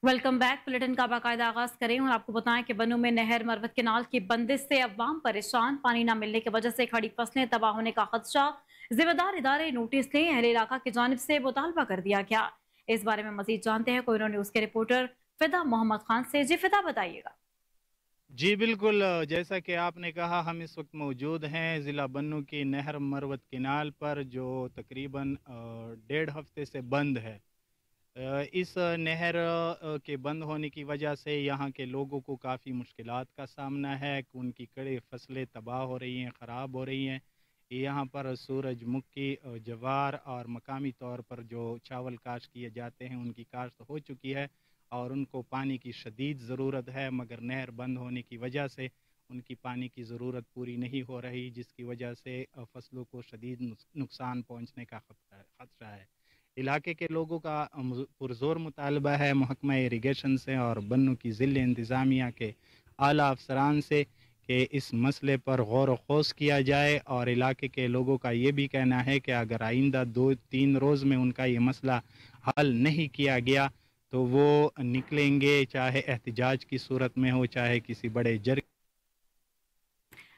Welcome back. Bulletin का बाकायदा आगाज करें और आपको बताएं कि बन्नू में नहर मरवत केनाल की बंदिश से अवाम परेशान। पानी न मिलने की वजह से खड़ी फसलें तबाह होने का खदशा। जिम्मेदार इदारे नोटिस दें, अहले इलाका की जानिब से मुतालबा कर दिया गया। इस बारे में मजीद जानते हैं कोहिनूर न्यूज के रिपोर्टर फिदा मोहम्मद खान से। जी फिदा, बताइएगा। जी बिल्कुल, जैसा कि आपने कहा हम इस वक्त मौजूद हैं ज़िला बन्नू की नहर मरवत किनाल पर, जो तकरीबन 1.5 हफ्ते से बंद है। इस नहर के बंद होने की वजह से यहाँ के लोगों को काफ़ी मुश्किलात का सामना है कि उनकी कड़ी फसलें तबाह हो रही हैं, ख़राब हो रही हैं। यहाँ पर सूरजमुखी, जवार और मकामी तौर पर जो चावल काश्त किए जाते हैं उनकी काश्त हो चुकी है और उनको पानी की शदीद ज़रूरत है, मगर नहर बंद होने की वजह से उनकी पानी की ज़रूरत पूरी नहीं हो रही, जिसकी वजह से फसलों को शदीद नुकसान पहुँचने का खतरा है। इलाके के लोगों का पुरज़ोर मुतालबा है महकमा इरिगेशन से और बन्नू की ज़िले इंतज़ामिया के आला अफसरान से कि इस मसले पर गौर व खोज किया जाए। और इलाके के लोगों का ये भी कहना है कि अगर आइंदा 2-3 रोज़ में उनका ये मसला हल नहीं किया गया तो वो निकलेंगे, चाहे एहतजाज की सूरत में हो, चाहे किसी बड़े जर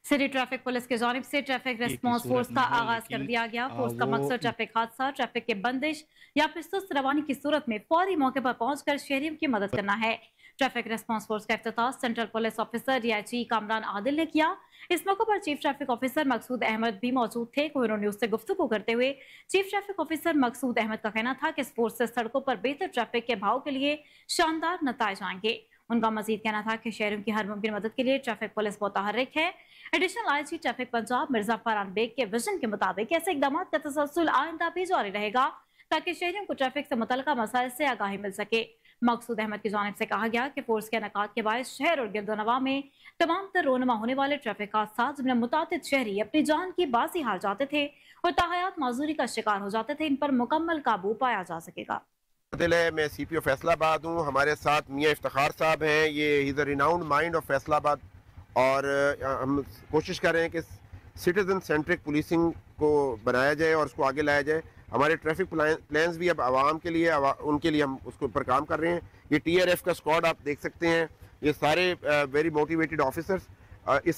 सिटी ट्रैफिक पुलिस की जानिब से ट्रैफिक की रेस्पॉन्स सूरत फोर्स में का हो, आगाज कर लेकिन दिया गया। फोर्स का वो मकसद ट्रैफिक हादसा, ट्रैफिक की बंदिश या फिर सुस्त रवानी की सूरत में फौरी मौके पर पहुंचकर शहरियों की मदद करना है। ट्रैफिक रेस्पॉन्स फोर्स का इफ्तिताह central police officer DIG Kamran Adil ने किया। इस मौके पर chief traffic officer Maqsood Ahmed भी मौजूद थे। कोहिनूर न्यूज से गुफ्तगू करते हुए chief traffic officer Maqsood Ahmed का कहना था कि इस फोर्स से सड़कों पर बेहतर ट्रैफिक के भाव के लिए शानदार नताइज आएंगे। उनका मजीद कहना था कि शहरों की हर मुमकिन मदद के लिए ट्रैफिक पुलिस मुतहर्रिक है। Additional IG traffic Punjab Mirza Farhan Baig के विजन के मुताबिक ऐसे इकदाम का तसलसल आइंदा भी जारी रहेगा ताकि शहरियों को ट्रैफिक से मुतल्लिका मसाइल से आगाही मिल सके। मकसूद अहमद की जानिब से कहा गया कि फोर्स के इनेकात के बायस शहर और गिरदोनवा में तमाम तर रोनमा होने वाले ट्रैफिक हादसा जिनमें मुतादिद शहरी अपनी जान की बाजी हार जाते थे और ताहयात माजूरी का शिकार हो जाते थे, इन पर मुकम्मल काबू पाया जा सकेगा। दिल है, मैं सीपीओ फैसलाबाद हूँ। हमारे साथ मियाँ इफ्तिखार साहब हैं, ये is a renowned mind of Faisalabad. और हम कोशिश कर रहे हैं कि सिटीज़न सेंट्रिक पुलिसिंग को बनाया जाए और उसको आगे लाया जाए। हमारे ट्रैफिक प्लान्स भी अब आवाम के लिए उनके लिए हम उसके ऊपर काम कर रहे हैं। ये टीआरएफ का स्क्वाड आप देख सकते हैं, ये सारे वेरी मोटिवेटेड ऑफिसर्स इस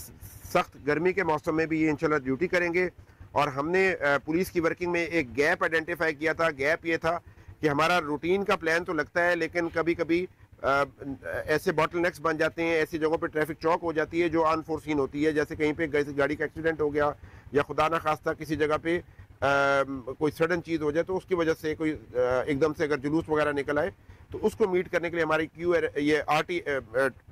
सख्त गर्मी के मौसम में भी ये इंशाल्लाह ड्यूटी करेंगे। और हमने पुलिस की वर्किंग में एक गैप आइडेंटिफाई किया था। गैप ये था कि हमारा रूटीन का प्लान तो लगता है, लेकिन कभी कभी ऐसे बॉटलनेक्स बन जाते हैं, ऐसी जगहों पे ट्रैफिक चौक हो जाती है जो अनफोर्सिन होती है। जैसे कहीं पे गाड़ी का एक्सीडेंट हो गया या खुदा ना खास्ता किसी जगह पे कोई सडन चीज़ हो जाए, तो उसकी वजह से कोई एकदम से अगर जुलूस वगैरह निकल आए तो उसको मीट करने के लिए हमारी ये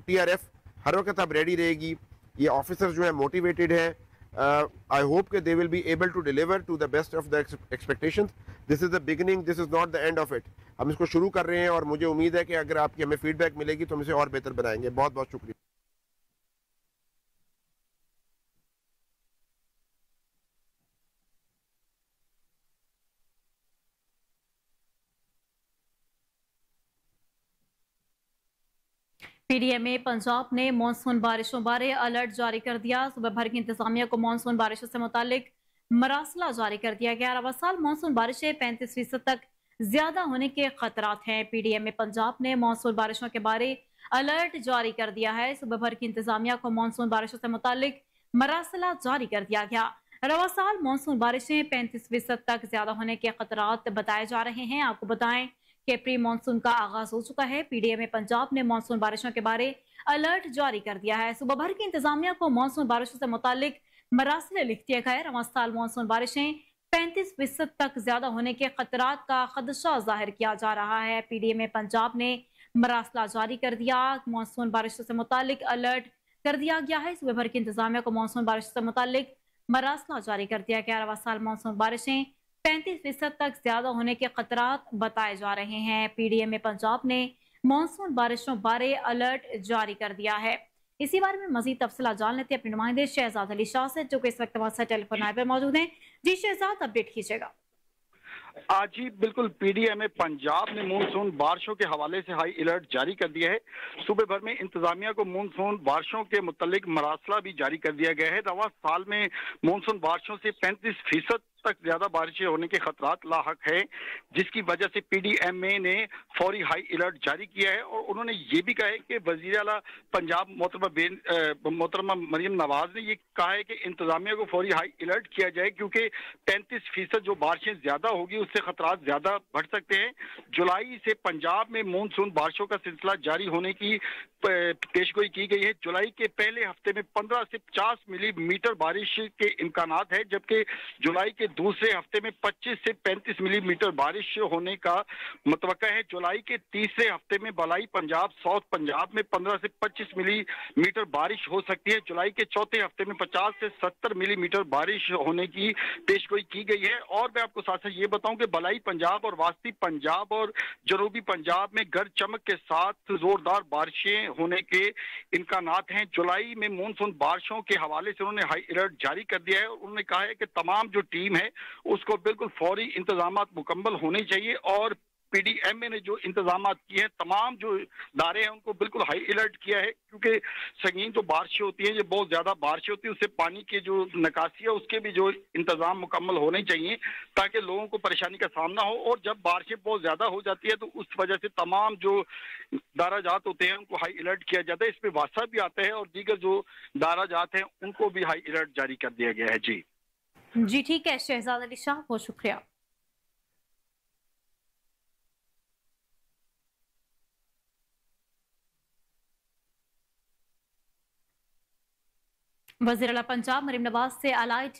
टीआरएफ हर वक्त अब रेडी रहेगी। ये ऑफिसर्स जो है मोटिवेटेड हैं। I hope that they will be able to deliver to the best of the expectations. This is the beginning, this is not the end of it. हम इसको शुरू कर रहे हैं और मुझे उम्मीद है कि अगर आपकी हमें फीडबैक मिलेगी तो हम इसे और बेहतर बनाएंगे। बहुत बहुत शुक्रिया। पीडीएमए पंजाब ने मानसून बारिशों बारे अलर्ट जारी कर दिया। सुबह भर की इंतजामिया को मानसून बारिशों से मुतालिक मरासला जारी कर दिया गया। रवा साल मानसून बारिशें 35% तक ज्यादा होने के खतरात हैं। पीडीएमए पंजाब ने मानसून बारिशों के बारे अलर्ट जारी कर दिया है। सुबह भर की इंतजामिया को मानसून बारिशों से मुतालिक मरासला जारी कर दिया गया। रवा साल मानसून बारिशें 35% तक ज्यादा होने के खतरात बताए जा रहे हैं। आपको बताएं कि प्री मानसून का आगाज हो चुका है। पीडीएमए पंजाब ने मानसून बारिशों के बारे अलर्ट जारी कर दिया है। सुबह भर की इंतजामिया को मानसून बारिशों से मुतालिक मरासले लिख दिए गए। रवा साल मानसून बारिशें 35% तक ज्यादा होने के खतरात का खदशा जाहिर किया जा रहा है। पीडीएमए पंजाब ने मरासला जारी कर दिया। मानसून बारिशों से मुतालिक अलर्ट कर दिया गया है। सुबह भर की इंतजामिया को मानसून बारिशों से मुतालिक मरासला जारी कर दिया गया। रवा साल मानसून बारिशें 35% तक ज्यादा होने के खतरात बताए जा रहे हैं। पीडीएमए पंजाब ने मानसून बारिशों बारे अलर्ट जारी कर दिया है। इसी बारे में मजीद तफसीलात जान लेते हैं अपने नुमाइंदे शहजाद अली शाह से, जो कि इस वक्त हमारे साथ टेलीफोन लाइन पर मौजूद हैं। जी शहजाद, अपडेट कीजिएगा। जी बिल्कुल, पीडीएमए पंजाब ने मानसून बारिशों के हवाले से हाई अलर्ट जारी कर दिया है। सूबे भर में इंतजामिया को मानसून बारिशों के मुतल्लिक मरासला भी जारी कर दिया गया है। रवा साल में मानसून बारिशों से 35% तक ज्यादा बारिशें होने के खतरात लाहक है, जिसकी वजह से PDMA ने फौरी हाई अलर्ट जारी किया है। और उन्होंने ये भी कहा है कि वजीर आला पंजाब मोहतरमा मरियम नवाज ने ये कहा है कि इंतजामिया को फौरी हाई अलर्ट किया जाए, क्योंकि 35% जो बारिशें ज्यादा होगी उससे खतरात ज्यादा बढ़ सकते हैं। जुलाई से पंजाब में मानसून बारिशों का सिलसिला जारी होने की पेशगोई की गई है। जुलाई के पहले हफ्ते में 15 से 50 मिलीमीटर बारिश के इम्कानात है, जबकि जुलाई के दूसरे हफ्ते में 25 से 35 मिलीमीटर बारिश होने का मुतवक्का है। जुलाई के तीसरे हफ्ते में बलाई पंजाब, साउथ पंजाब में 15 से 25 मिलीमीटर बारिश हो सकती है। जुलाई के चौथे हफ्ते में 50 से 70 मिलीमीटर बारिश होने की पेशगोई की गई है। और मैं आपको साथ साथ ये बताऊं कि बलाई पंजाब और वास्ती पंजाब और जनूबी पंजाब में गरज चमक के साथ जोरदार बारिशें होने के इम्कानात हैं। जुलाई में मानसून बारिशों के हवाले से उन्होंने हाई अलर्ट जारी कर दिया है। उन्होंने कहा है कि तमाम जो टीम है उसको बिल्कुल फौरी इंतजामात मुकम्मल होने चाहिए, और PDMA ने जो इंतजामात किए हैं, तमाम जो इदारे हैं उनको बिल्कुल हाई अलर्ट किया है, क्योंकि संगीन जो बारिशें होती हैं, ये बहुत ज्यादा बारिशें होती है, उससे पानी की जो निकासी है उसके भी जो इंतजाम मुकम्मल होने चाहिए ताकि लोगों को परेशानी का सामना हो। और जब बारिशें बहुत ज्यादा हो जाती है तो उस वजह से तमाम जो दाराजात होते हैं उनको हाई अलर्ट किया जाता है। इस पर वासा भी आता है और दीगर जो दाराजात हैं उनको भी हाई अलर्ट जारी कर दिया गया है। जी ठीक है शहजाद अली शाह, बहुत शुक्रिया। वज़ीर आला पंजाब मरीम नवाज से अलाइड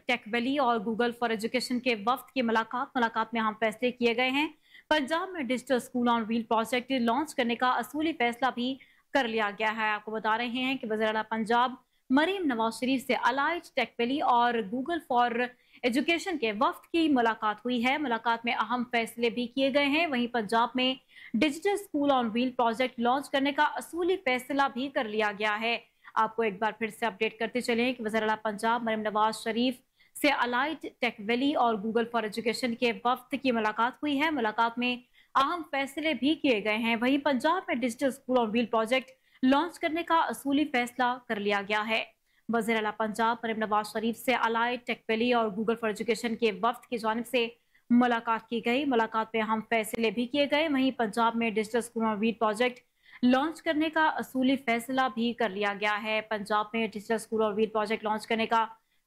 टेक वैली और गूगल फॉर एजुकेशन के वफ्द की मुलाकात में अहम फैसले किए गए हैं। पंजाब में digital school on wheel project launch करने का असूली फैसला भी कर लिया गया है। आपको बता रहे हैं कि वज़ीर आला पंजाब मरीम नवाज शरीफ से अलाइड टेक वैली और गूगल फॉर एजुकेशन के वफ्द की मुलाकात हुई है। मुलाकात में अहम फैसले भी किए गए हैं। वहीं पंजाब में digital school on wheel project launch करने का असूली फैसला भी कर लिया गया है। आपको एक बार फिर से अपडेट करते चलें कि वज़ीर आला पंजाब मरीम नवाज शरीफ से अलाइड टेक वैली और गूगल फॉर एजुकेशन के वफ्द की मुलाकात हुई है। मुलाकात में अहम फैसले भी किए गए हैं। वहीं पंजाब में digital school on wheel project launch करने का असूली फैसला कर लिया गया है। वज़ीर आला पंजाब मरीम नवाज शरीफ से अलाइड टेक वैली और गूगल फॉर एजुकेशन के वफ्द की जानिब से मुलाकात की गई। मुलाकात में अहम फैसले भी किए गए। वहीं पंजाब में digital school on wheel project launch करने का असूली फैसला भी कर लिया गया है। पंजाब में डिजिटल स्कूल और व्हील प्रोजेक्ट लॉन्च करने का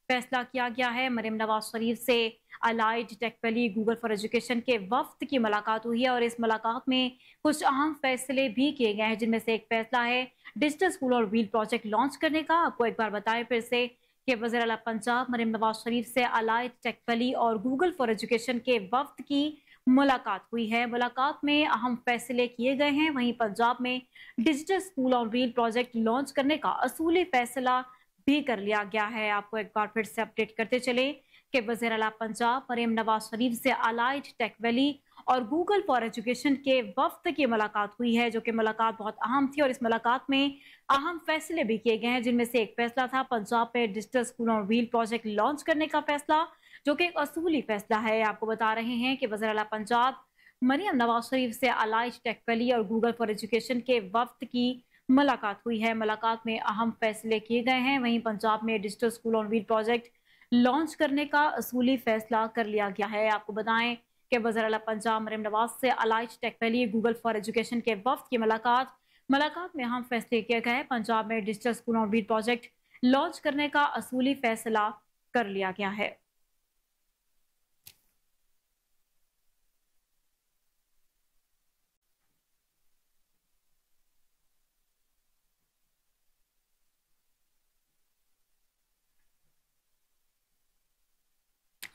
फैसला किया गया है। मरीम नवाज शरीफ से Allied Tech Valley Google for Education के वफ्द की मुलाकात हुई है और इस मुलाकात में कुछ अहम फैसले भी किए गए हैं, जिनमें से एक फैसला है डिजिटल स्कूल और व्हील प्रोजेक्ट लॉन्च करने का। आपको एक बार बताएं फिर से कि वज़ीर आला पंजाब मरीम नवाज शरीफ से अलाइड टेक वैली और गूगल फॉर एजुकेशन के वफ्द की मुलाकात हुई है। मुलाकात में अहम फैसले किए गए हैं। वहीं पंजाब में digital school on wheel project launch करने का असूली फैसला भी कर लिया गया है। आपको एक बार फिर से अपडेट करते चले कि वज़ीर आला पंजाब मरीम नवाज शरीफ से अलाइड टेक वैली और गूगल फॉर एजुकेशन के वफ्द की मुलाकात हुई है, जो कि मुलाकात बहुत अहम थी और इस मुलाकात में अहम फैसले भी किए गए हैं, जिनमें से एक फैसला था पंजाब में digital school on wheel project launch करने का फैसला, जो कि एक असूली फैसला है। आपको बता रहे हैं कि वज़ीर आला पंजाब मरियम नवाज शरीफ से अलाइड टेक वैली और गूगल फॉर एजुकेशन के वफ्द की मुलाकात हुई है। मुलाकात में अहम फैसले किए गए हैं। वहीं पंजाब में digital school on wheel project launch करने का असूली फैसला कर लिया गया है। आपको बताएं कि वज़ीर आला पंजाब मरियम नवाज से Allied Tech Valley Google for Education के वफ्द की मुलाकात में अहम फैसले किए गए। पंजाब में digital school on wheel project launch करने का असूली फैसला कर लिया गया है।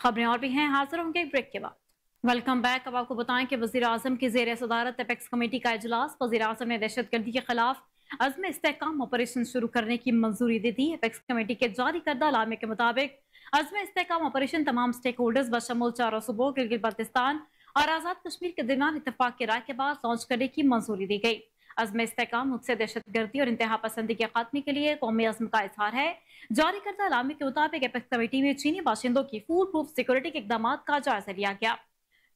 खबरें और भी हैं, हाजिर होंगे एक ब्रेक के बाद। Welcome back. अब आपको बताएं कि वज़ीर आज़म की ज़ेर सदारत एपेक्स कमेटी का इजलास। वज़ीर आज़म ने दहशतगर्दी के खिलाफ अज़्म इस्तेहकाम ऑपरेशन शुरू करने की मंजूरी दे दी। एपेक्स कमेटी के जारी करदा अलामे के मुताबिक अज़्म इस्तेहकाम ऑपरेशन तमाम स्टेक होल्डर्स बशमूल चारों सूबों गिलगित बल्तिस्तान और आज़ाद कश्मीर के दरमियान इत्तेफाक की राय के बाद लॉन्च करने की मंजूरी दी गई। अज़्म इस्तेहकाम मुझसे दहशतगर्दी और इंतहा पसंदी के खात्मे के लिए कौमी अज़्म का इजहार है। जारी करदा अलामे के मुताबिक एपेक्स कमेटी में चीनी बाशिंदों की फूल प्रूफ सिक्योरिटी के इकदाम का जायजा लिया गया।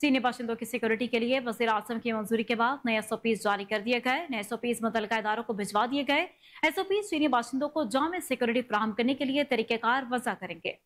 चीनी बाशिंदों की सिक्योरिटी के लिए वज़ीर आज़म की मंजूरी के बाद नए SOPs जारी कर दिए गए। नए SOPs मुतल्लिका इदारों को भिजवा दिए गए। SOPs चीनी बाशिंदों को जामे सिक्योरिटी फराहम करने के लिए तरीक़ेकार वज़ा करेंगे।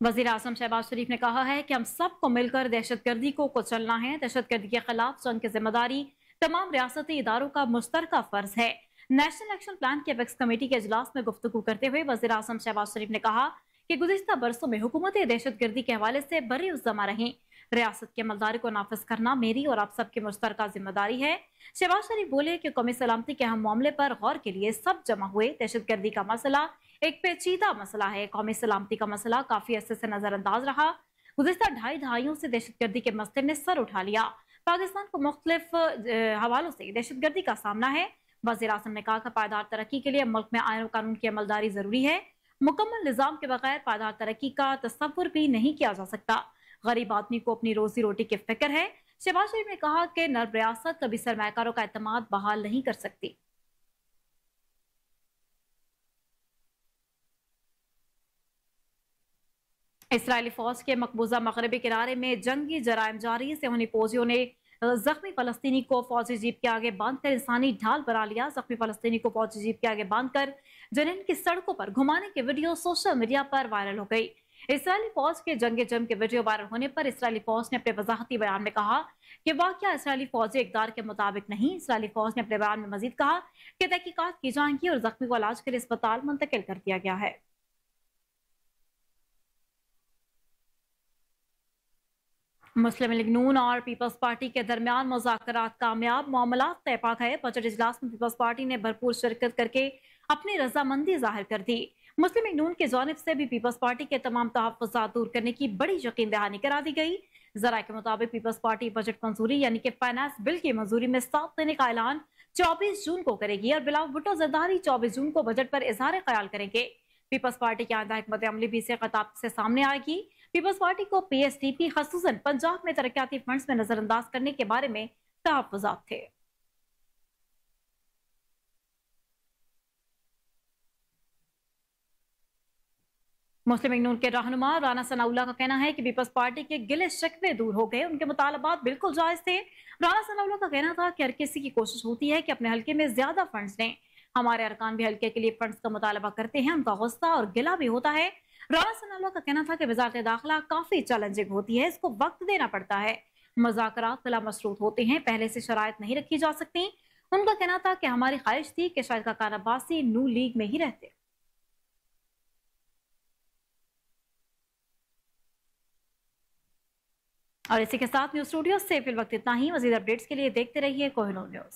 वज़ीर आज़म शहबाज शरीफ ने कहा है कि हम सबको मिलकर दहशतगर्दी को कुचलना है। दहशतगर्दी के खिलाफ जंग की जिम्मेदारी तमाम रियासती इदारों का मुश्तरका फर्ज है। नेशनल एक्शन प्लान के अपेक्स कमेटी के इजलास में गुफ्तगू करते हुए वज़ीर आज़म शहबाज शरीफ ने कहा कि गुज़िश्ता बरसों में हुकूमत दहशतगर्दी के हवाले से बर्र-उज़्ज़मा रही। रियासत के अमलदारी को नाफिज करना मेरी और आप सबकी मुश्तरका जिम्मेदारी है। शहबाज शरीफ बोले कि कौमी सलामती के अहम मामले पर गौर के लिए सब जमा हुए। दहशतगर्दी का मसला एक पेचीदा मसला है। कौमी सलामती का मसला काफी अरसे से नजरअंदाज रहा। गुज़िश्ता 2.5 दहाइयों से दहशतगर्दी के मसले ने सर उठा लिया। पाकिस्तान को मुख्तलिफ हवालों से दहशतगर्दी का सामना है। वज़ीर आज़म ने कहा कि पायदार तरक्की के लिए मुल्क में आईन और कानून की अमलदारी जरूरी है। मुकम्मल निज़ाम के बगैर पायदार तरक्की का तसव्वुर भी नहीं किया जा सकता। गरीब आदमी को अपनी रोजी रोटी की फिक्र है। शहबाज शरीफ ने कहा कि नर्म रियासत कभी सरमायाकारों का एतमाद बहाल नहीं कर सकती। इसराइली फौज के मकबूजा मगरबी किनारे में जंगी जराइम जारी। सेहूनी फौजियों ने जख्मी फलस्तीनी को फौजी जीप के आगे बांधकर इंसानी ढाल बना लिया। जख्मी फलस्तीनी को फौजी जीप के आगे बांधकर जनीन की सड़कों पर घुमाने की वीडियो सोशल मीडिया पर वायरल हो गई। इसराइली फौज के जंगे जम के वीडियो वायरल होने पर इसराइली फौज ने अपने वजाहती बयान में कहा कि वाकया इसराइली फौजी इकदार के मुताबिक नहीं। इसराइली फौज ने अपने बयान में मजीद कहा कि तहकीकात की जाएंगी और जख्मी को इलाज के लिए अस्पताल मुंतकिल कर दिया गया है। मुस्लिम लीग नून और पीपल्स पार्टी के दरमियान मुज़ाकरात कामयाब, मामलात तय पा गए। बजट इजलास में पीपल्स पार्टी ने भरपूर शिरकत करके अपनी रजामंदी जाहिर कर दी। मुस्लिम लीग नून की जानिब से भी पीपल्स पार्टी के तमाम तहफ़्फ़ुज़ात दूर करने की बड़ी यकीन दहानी करा दी गई। ज़राए के मुताबिक पीपल्स पार्टी बजट मंजूरी यानी कि फाइनेंस बिल की मंजूरी में साथ देने का ऐलान 24 जून को करेगी और बिलाव भुट्टो जरदारी 24 जून को बजट पर इजहार ख्याल करेंगे। पीपल्स पार्टी की आइंदा हिकमत अमली भी इसे खिताब से सामने आएगी। पीपल्स पार्टी को पीएसटीपी खसूसन पंजाब में तरक्याती फंड्स में नजरअंदाज करने के बारे में तहफ़्फ़ुज़ात थे। मुस्लिम लीग नून के रहनुमा राना सनाउल्लाह का कहना है कि पीपल्स पार्टी के गिले शिकवे दूर हो गए। उनके मुतालबात बिल्कुल जायज थे। राना सनाउल्लाह का कहना था कि हर किसी की कोशिश होती है कि अपने हल्के में ज्यादा फंड्स लें। हमारे अरकान भी हल्के के लिए फंड्स का मुतालबा करते हैं। उनका गुस्सा और गिला भी होता है। राना सनाउल्लाह का कहना था कि वजारत दाखिला काफी चैलेंजिंग होती है, इसको वक्त देना पड़ता है। मुज़ाकरात बिला मसरूत होते हैं, पहले से शराइत नहीं रखी जा सकती। उनका कहना था कि हमारी ख्वाहिश थी कि शायद काकान अब्बासी नू लीग में ही रहते। और इसी के साथ न्यूज स्टूडियो से फिल वक्त इतना ही। मजीद अपडेट्स के लिए देखते रहिए कोहिनूर न्यूज।